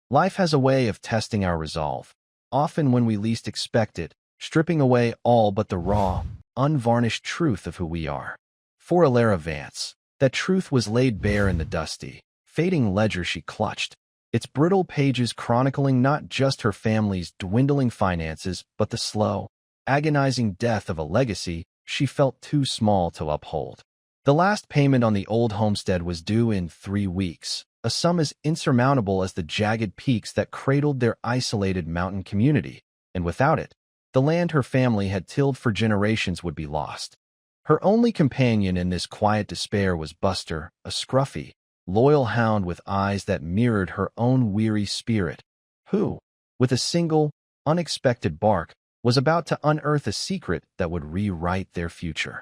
Life has a way of testing our resolve, often when we least expect it, stripping away all but the raw, unvarnished truth of who we are. For Elara Vance, that truth was laid bare in the dusty, fading ledger she clutched, its brittle pages chronicling not just her family's dwindling finances, but the slow, agonizing death of a legacy she felt too small to uphold. The last payment on the old homestead was due in 3 weeks, a sum as insurmountable as the jagged peaks that cradled their isolated mountain community, and without it, the land her family had tilled for generations would be lost. Her only companion in this quiet despair was Buster, a scruffy, loyal hound with eyes that mirrored her own weary spirit, who, with a single, unexpected bark, was about to unearth a secret that would rewrite their future.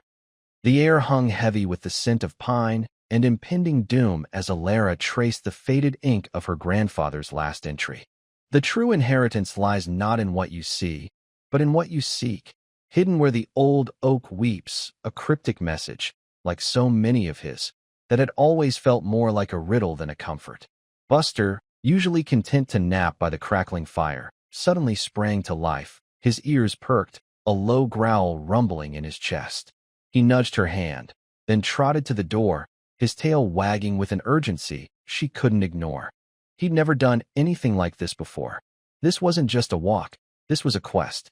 The air hung heavy with the scent of pine and impending doom as Elara traced the faded ink of her grandfather's last entry. The true inheritance lies not in what you see, but in what you seek. Hidden where the old oak weeps, a cryptic message, like so many of his, that had always felt more like a riddle than a comfort. Buster, usually content to nap by the crackling fire, suddenly sprang to life, his ears perked, a low growl rumbling in his chest. He nudged her hand, then trotted to the door, his tail wagging with an urgency she couldn't ignore. He'd never done anything like this before. This wasn't just a walk, this was a quest.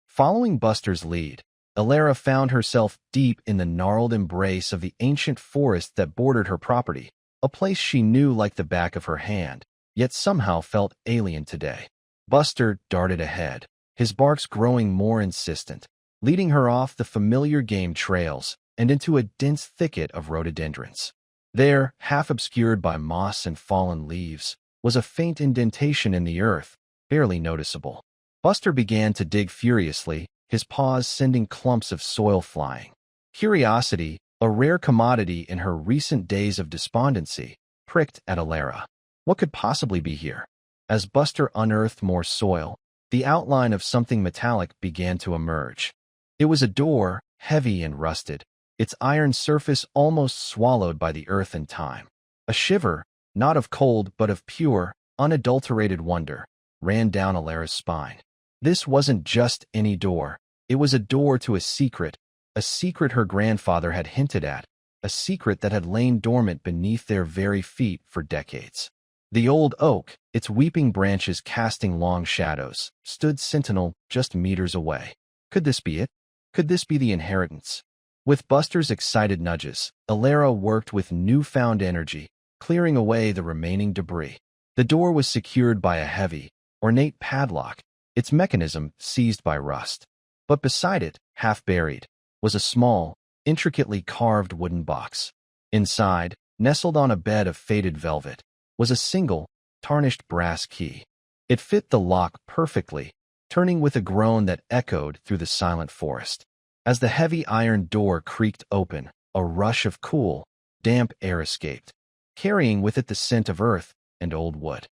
Following Buster's lead, Elara found herself deep in the gnarled embrace of the ancient forest that bordered her property, a place she knew like the back of her hand, yet somehow felt alien today. Buster darted ahead, his barks growing more insistent, leading her off the familiar game trails and into a dense thicket of rhododendrons. There, half obscured by moss and fallen leaves, was a faint indentation in the earth, barely noticeable. Buster began to dig furiously, his paws sending clumps of soil flying. Curiosity, a rare commodity in her recent days of despondency, pricked at Elara. What could possibly be here? As Buster unearthed more soil, the outline of something metallic began to emerge. It was a door, heavy and rusted, its iron surface almost swallowed by the earth and time. A shiver, not of cold but of pure, unadulterated wonder, ran down Elara's spine. This wasn't just any door. It was a door to a secret her grandfather had hinted at, a secret that had lain dormant beneath their very feet for decades. The old oak, its weeping branches casting long shadows, stood sentinel just meters away. Could this be it? Could this be the inheritance? With Buster's excited nudges, Elara worked with newfound energy, clearing away the remaining debris. The door was secured by a heavy, ornate padlock, its mechanism seized by rust. But beside it, half buried, was a small, intricately carved wooden box. Inside, nestled on a bed of faded velvet, was a single, tarnished brass key. It fit the lock perfectly, turning with a groan that echoed through the silent forest. As the heavy iron door creaked open, a rush of cool, damp air escaped, carrying with it the scent of earth and old wood.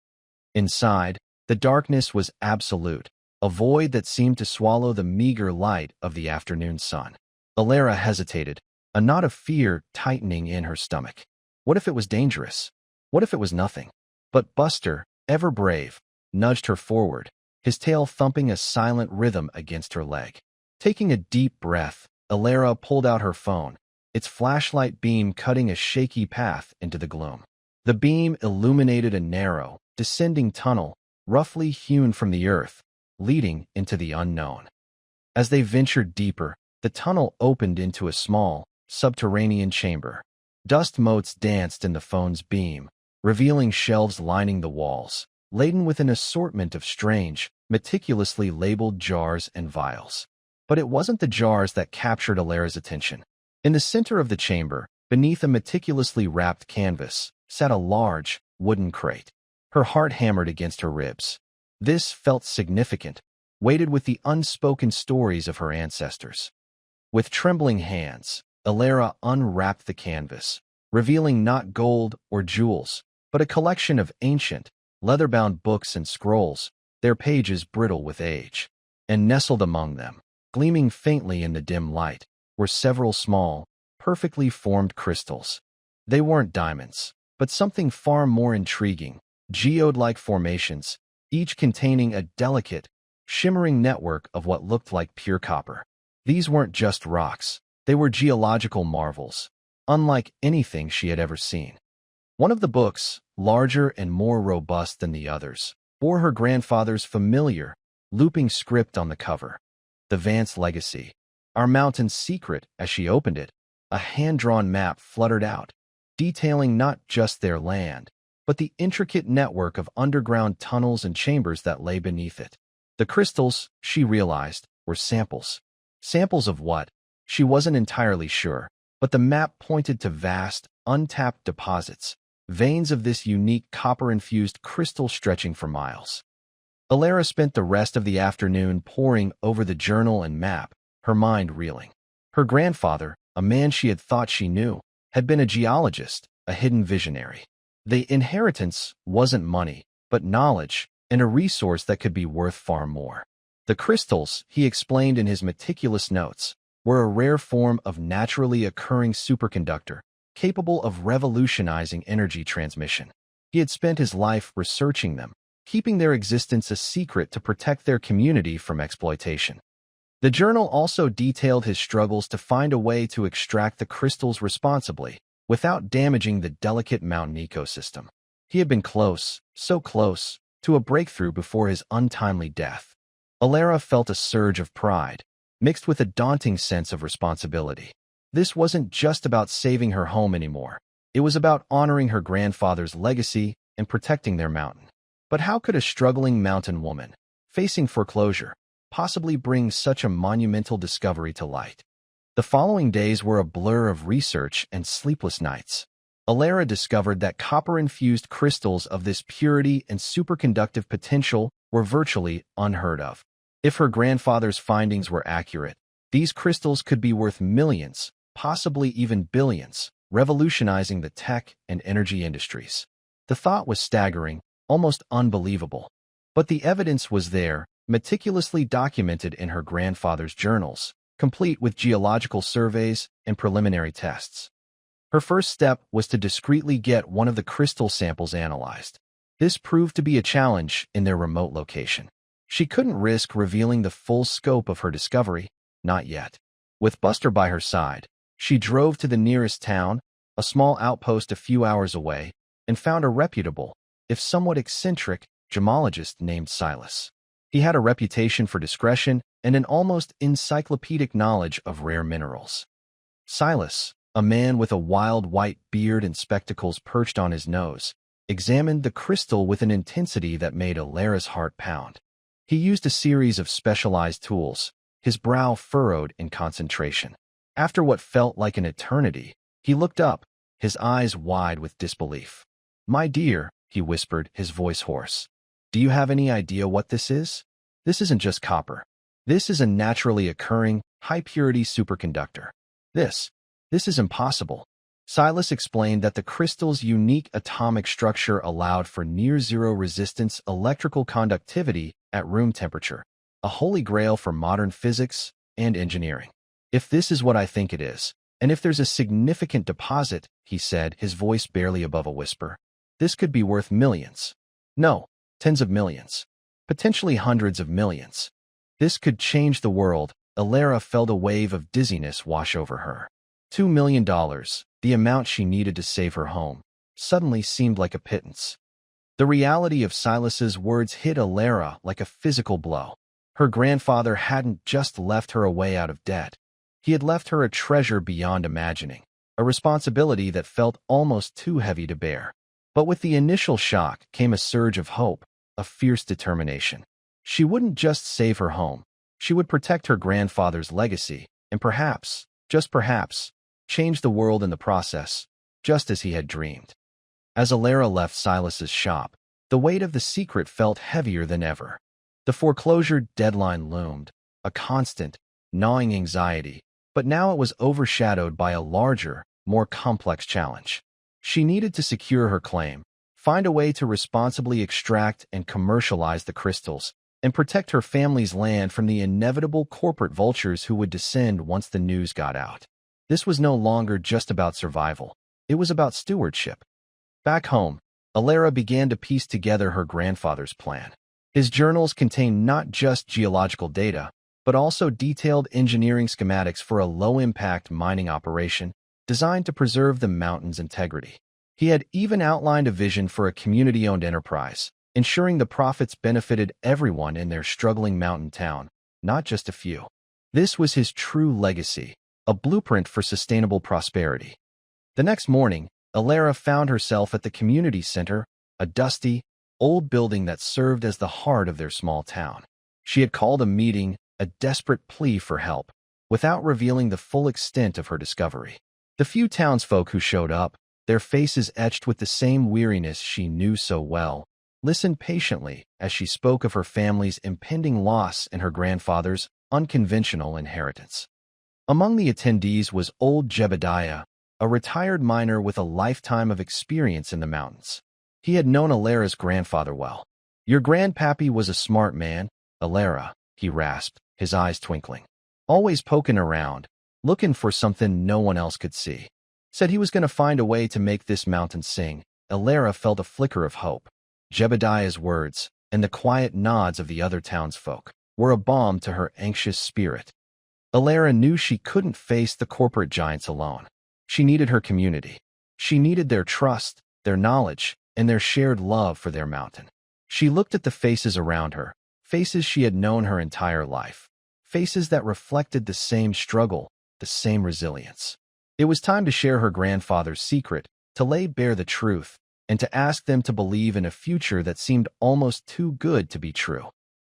Inside, the darkness was absolute, a void that seemed to swallow the meager light of the afternoon sun. Elara hesitated, a knot of fear tightening in her stomach. What if it was dangerous? What if it was nothing? But Buster, ever brave, nudged her forward, his tail thumping a silent rhythm against her leg. Taking a deep breath, Elara pulled out her phone, its flashlight beam cutting a shaky path into the gloom. The beam illuminated a narrow, descending tunnel, roughly hewn from the earth, leading into the unknown. As they ventured deeper, the tunnel opened into a small, subterranean chamber. Dust motes danced in the phone's beam, revealing shelves lining the walls, laden with an assortment of strange, meticulously labeled jars and vials. But it wasn't the jars that captured Elara's attention. In the center of the chamber, beneath a meticulously wrapped canvas, sat a large, wooden crate. Her heart hammered against her ribs. This felt significant, weighted with the unspoken stories of her ancestors. With trembling hands, Elara unwrapped the canvas, revealing not gold or jewels, but a collection of ancient, leather-bound books and scrolls, their pages brittle with age. And nestled among them, gleaming faintly in the dim light, were several small, perfectly formed crystals. They weren't diamonds, but something far more intriguing, geode-like formations, each containing a delicate, shimmering network of what looked like pure copper. These weren't just rocks, they were geological marvels, unlike anything she had ever seen. One of the books, larger and more robust than the others, bore her grandfather's familiar, looping script on the cover. The Vance Legacy. Our Mountain's Secret. As she opened it, a hand-drawn map fluttered out, detailing not just their land, but the intricate network of underground tunnels and chambers that lay beneath it. The crystals, she realized, were samples. Samples of what? She wasn't entirely sure, but the map pointed to vast, untapped deposits, veins of this unique copper-infused crystal stretching for miles. Elara spent the rest of the afternoon poring over the journal and map, her mind reeling. Her grandfather, a man she had thought she knew, had been a geologist, a hidden visionary. The inheritance wasn't money, but knowledge, and a resource that could be worth far more. The crystals, he explained in his meticulous notes, were a rare form of naturally occurring superconductor, capable of revolutionizing energy transmission. He had spent his life researching them, keeping their existence a secret to protect their community from exploitation. The journal also detailed his struggles to find a way to extract the crystals responsibly, without damaging the delicate mountain ecosystem. He had been close, so close, to a breakthrough before his untimely death. Elara felt a surge of pride, mixed with a daunting sense of responsibility. This wasn't just about saving her home anymore. It was about honoring her grandfather's legacy and protecting their mountain. But how could a struggling mountain woman, facing foreclosure, possibly bring such a monumental discovery to light? The following days were a blur of research and sleepless nights. Elara discovered that copper-infused crystals of this purity and superconductive potential were virtually unheard of. If her grandfather's findings were accurate, these crystals could be worth millions, possibly even billions, revolutionizing the tech and energy industries. The thought was staggering, almost unbelievable. But the evidence was there, meticulously documented in her grandfather's journals, complete with geological surveys and preliminary tests. Her first step was to discreetly get one of the crystal samples analyzed. This proved to be a challenge in their remote location. She couldn't risk revealing the full scope of her discovery, not yet. With Buster by her side, she drove to the nearest town, a small outpost a few hours away, and found a reputable, if somewhat eccentric, gemologist named Silas. He had a reputation for discretion and an almost encyclopedic knowledge of rare minerals. Silas, a man with a wild white beard and spectacles perched on his nose, examined the crystal with an intensity that made Elara's heart pound. He used a series of specialized tools, his brow furrowed in concentration. After what felt like an eternity, he looked up, his eyes wide with disbelief. "My dear," he whispered, his voice hoarse, "do you have any idea what this is? This isn't just copper. This is a naturally occurring, high-purity superconductor. This is impossible." Silas explained that the crystal's unique atomic structure allowed for near-zero resistance electrical conductivity at room temperature, a holy grail for modern physics and engineering. "If this is what I think it is, and if there's a significant deposit," he said, his voice barely above a whisper, "this could be worth millions. No, tens of millions. Potentially hundreds of millions. This could change the world." Elara felt a wave of dizziness wash over her. $2 million, the amount she needed to save her home, suddenly seemed like a pittance. The reality of Silas's words hit Elara like a physical blow. Her grandfather hadn't just left her away out of debt. He had left her a treasure beyond imagining, a responsibility that felt almost too heavy to bear. But with the initial shock came a surge of hope, a fierce determination. She wouldn't just save her home. She would protect her grandfather's legacy, and perhaps, just perhaps, change the world in the process, just as he had dreamed. As Elara left Silas's shop, the weight of the secret felt heavier than ever. The foreclosure deadline loomed, a constant, gnawing anxiety, but now it was overshadowed by a larger, more complex challenge. She needed to secure her claim, find a way to responsibly extract and commercialize the crystals, and protect her family's land from the inevitable corporate vultures who would descend once the news got out. This was no longer just about survival. It was about stewardship. Back home, Elara began to piece together her grandfather's plan. His journals contained not just geological data, but also detailed engineering schematics for a low-impact mining operation designed to preserve the mountain's integrity. He had even outlined a vision for a community-owned enterprise, ensuring the profits benefited everyone in their struggling mountain town, not just a few. This was his true legacy, a blueprint for sustainable prosperity. The next morning, Elara found herself at the community center, a dusty, old building that served as the heart of their small town. She had called a meeting, a desperate plea for help, without revealing the full extent of her discovery. The few townsfolk who showed up, their faces etched with the same weariness she knew so well, listened patiently as she spoke of her family's impending loss and her grandfather's unconventional inheritance. Among the attendees was old Jebediah, a retired miner with a lifetime of experience in the mountains. He had known Elara's grandfather well. "Your grandpappy was a smart man, Elara," he rasped, his eyes twinkling. "Always poking around, looking for something no one else could see. Said he was going to find a way to make this mountain sing." Elara felt a flicker of hope. Jebediah's words, and the quiet nods of the other townsfolk, were a balm to her anxious spirit. Elara knew she couldn't face the corporate giants alone. She needed her community. She needed their trust, their knowledge, and their shared love for their mountain. She looked at the faces around her, faces she had known her entire life, faces that reflected the same struggle, the same resilience. It was time to share her grandfather's secret, to lay bare the truth, and to ask them to believe in a future that seemed almost too good to be true.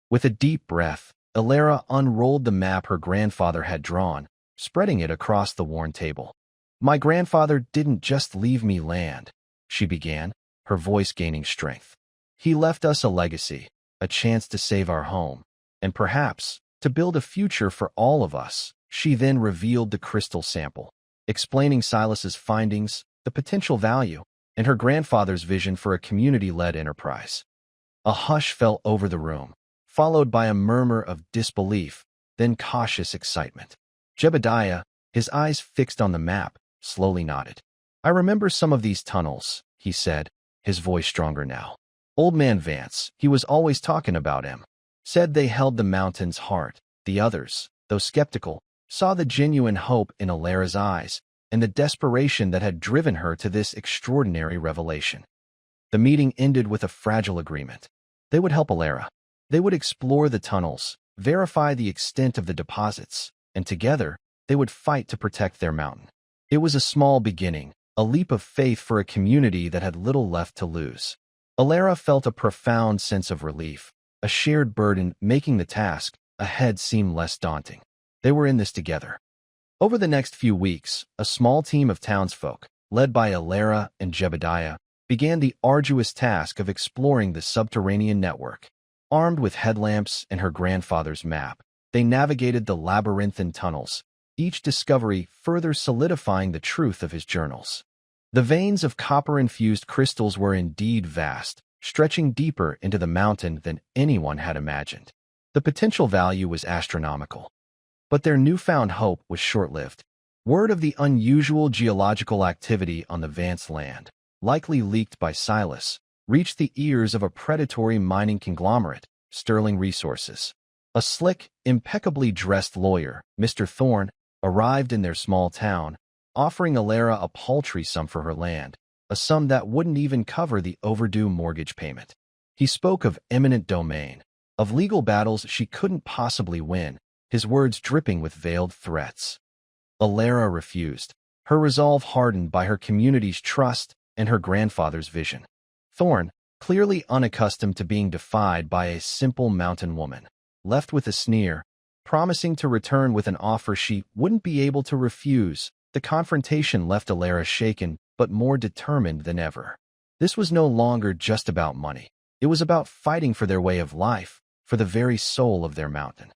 With a deep breath, Elara unrolled the map her grandfather had drawn, spreading it across the worn table. "My grandfather didn't just leave me land," she began, her voice gaining strength. "He left us a legacy, a chance to save our home, and perhaps to build a future for all of us." She then revealed the crystal sample, explaining Silas's findings, the potential value, and her grandfather's vision for a community-led enterprise. A hush fell over the room, followed by a murmur of disbelief, then cautious excitement. Jebediah, his eyes fixed on the map, slowly nodded. "I remember some of these tunnels," he said, his voice stronger now. "Old man Vance, he was always talking about him. Said they held the mountain's heart." The others, though skeptical, saw the genuine hope in Elara's eyes and the desperation that had driven her to this extraordinary revelation. The meeting ended with a fragile agreement. They would help Elara. They would explore the tunnels, verify the extent of the deposits, and together, they would fight to protect their mountain. It was a small beginning, a leap of faith for a community that had little left to lose. Elara felt a profound sense of relief, a shared burden making the task ahead seem less daunting. They were in this together. Over the next few weeks, a small team of townsfolk, led by Elara and Jebediah, began the arduous task of exploring the subterranean network. Armed with headlamps and her grandfather's map, they navigated the labyrinthine tunnels, each discovery further solidifying the truth of his journals. The veins of copper-infused crystals were indeed vast, stretching deeper into the mountain than anyone had imagined. The potential value was astronomical. But their newfound hope was short-lived. Word of the unusual geological activity on the Vance land, likely leaked by Silas, reached the ears of a predatory mining conglomerate, Sterling Resources. A slick, impeccably dressed lawyer, Mr. Thorne, arrived in their small town, offering Elara a paltry sum for her land, a sum that wouldn't even cover the overdue mortgage payment. He spoke of eminent domain, of legal battles she couldn't possibly win, his words dripping with veiled threats. Elara refused, her resolve hardened by her community's trust and her grandfather's vision. Thorne, clearly unaccustomed to being defied by a simple mountain woman, left with a sneer, promising to return with an offer she wouldn't be able to refuse. The confrontation left Elara shaken but more determined than ever. This was no longer just about money. It was about fighting for their way of life, for the very soul of their mountain.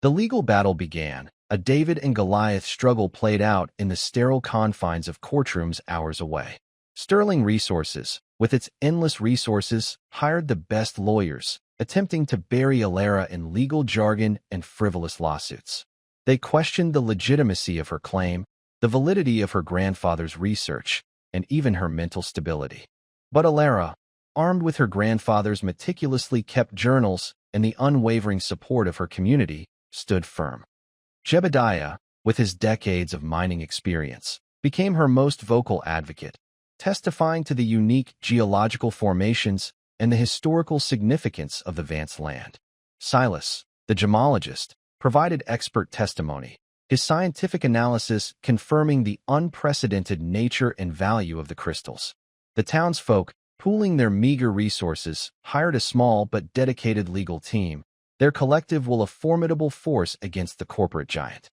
The legal battle began. A David and Goliath struggle played out in the sterile confines of courtrooms hours away. Sterling Resources, with its endless resources, hired the best lawyers, attempting to bury Elara in legal jargon and frivolous lawsuits. They questioned the legitimacy of her claim, the validity of her grandfather's research, and even her mental stability. But Elara, armed with her grandfather's meticulously kept journals and the unwavering support of her community, stood firm. Jebediah, with his decades of mining experience, became her most vocal advocate, testifying to the unique geological formations and the historical significance of the Vance land. Silas, the gemologist, provided expert testimony, his scientific analysis confirming the unprecedented nature and value of the crystals. The townsfolk, pooling their meager resources, hired a small but dedicated legal team, their collective will a formidable force against the corporate giant.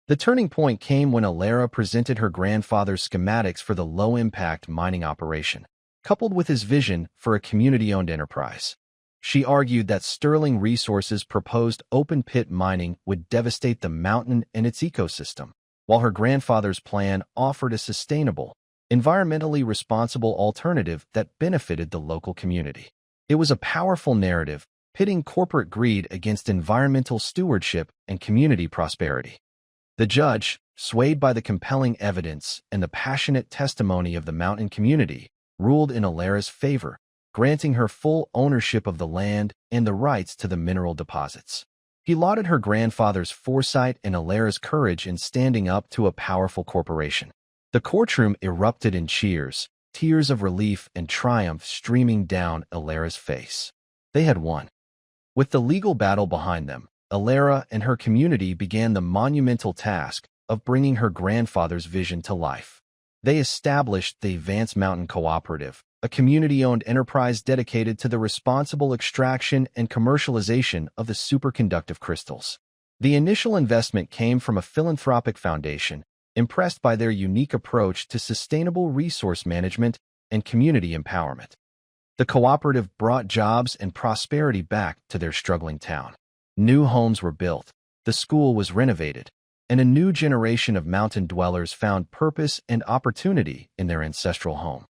The turning point came when Elara presented her grandfather's schematics for the low-impact mining operation, coupled with his vision for a community-owned enterprise. She argued that Sterling Resources' proposed open-pit mining would devastate the mountain and its ecosystem, while her grandfather's plan offered a sustainable, environmentally responsible alternative that benefited the local community. It was a powerful narrative, pitting corporate greed against environmental stewardship and community prosperity. The judge, swayed by the compelling evidence and the passionate testimony of the mountain community, ruled in Elara's favor, granting her full ownership of the land and the rights to the mineral deposits. He lauded her grandfather's foresight and Elara's courage in standing up to a powerful corporation. The courtroom erupted in cheers, tears of relief and triumph streaming down Elara's face. They had won. With the legal battle behind them, Elara and her community began the monumental task of bringing her grandfather's vision to life. They established the Vance Mountain Cooperative, a community-owned enterprise dedicated to the responsible extraction and commercialization of the superconductive crystals. The initial investment came from a philanthropic foundation, impressed by their unique approach to sustainable resource management and community empowerment. The cooperative brought jobs and prosperity back to their struggling town. New homes were built, the school was renovated, and a new generation of mountain dwellers found purpose and opportunity in their ancestral home.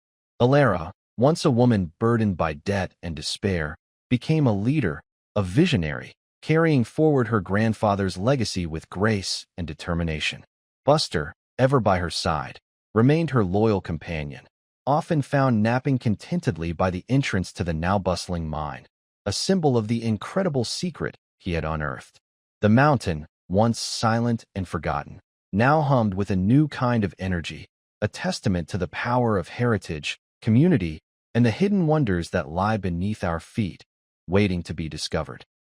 Elara, once a woman burdened by debt and despair, became a leader, a visionary, carrying forward her grandfather's legacy with grace and determination. Buster, ever by her side, remained her loyal companion, often found napping contentedly by the entrance to the now bustling mine, a symbol of the incredible secret he had unearthed. The mountain, once silent and forgotten, now hummed with a new kind of energy, a testament to the power of heritage, community, and the hidden wonders that lie beneath our feet, waiting to be discovered.